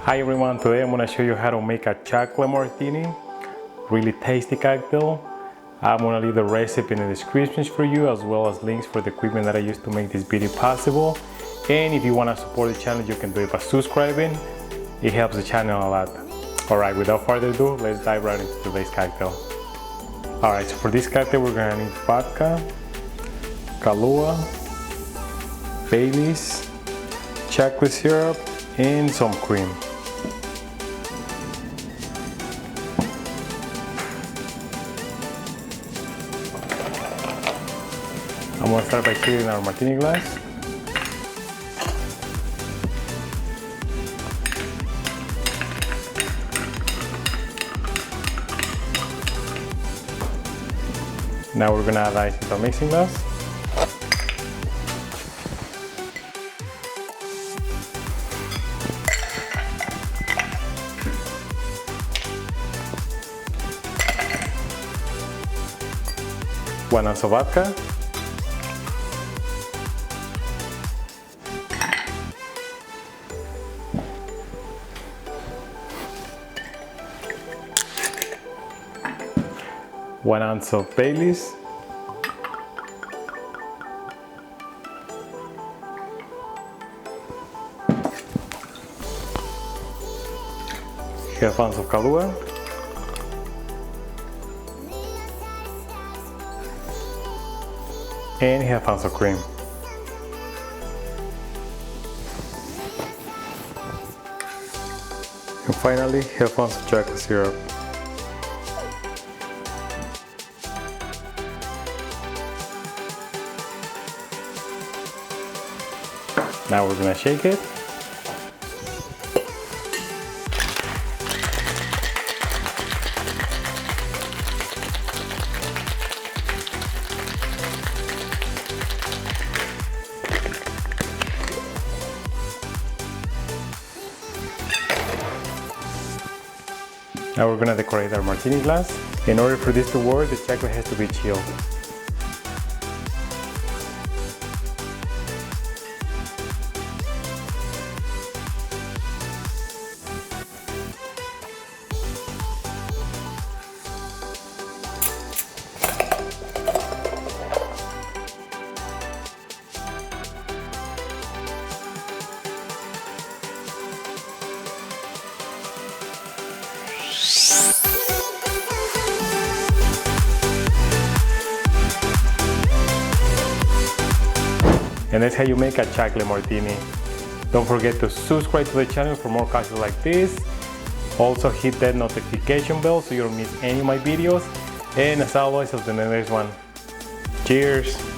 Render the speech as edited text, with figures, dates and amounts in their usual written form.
Hi everyone, today I'm gonna show you how to make a chocolate martini. Really tasty cocktail. I'm gonna leave the recipe in the description for you, as well as links for the equipment that I used to make this video possible. And if you wanna support the channel, you can do it by subscribing. It helps the channel a lot. Alright, without further ado, let's dive right into today's cocktail. Alright, so for this cocktail we're gonna need vodka, Kahlua, Baileys, chocolate syrup, and some cream. I'm going to start by filling our martini glass. Now we're going to add ice into our mixing glass. One ounce of vodka. One ounce of Baileys. Half ounce of Kahlua. And half ounce of cream. And finally, half ounce of chocolate syrup. Now we're gonna shake it. Now we're gonna decorate our martini glass. In order for this to work, the chocolate has to be chilled. And that's how you make a chocolate martini. Don't forget to subscribe to the channel for more cocktails like this. Also hit that notification bell so you don't miss any of my videos. And as always, I'll see you in the next one. Cheers!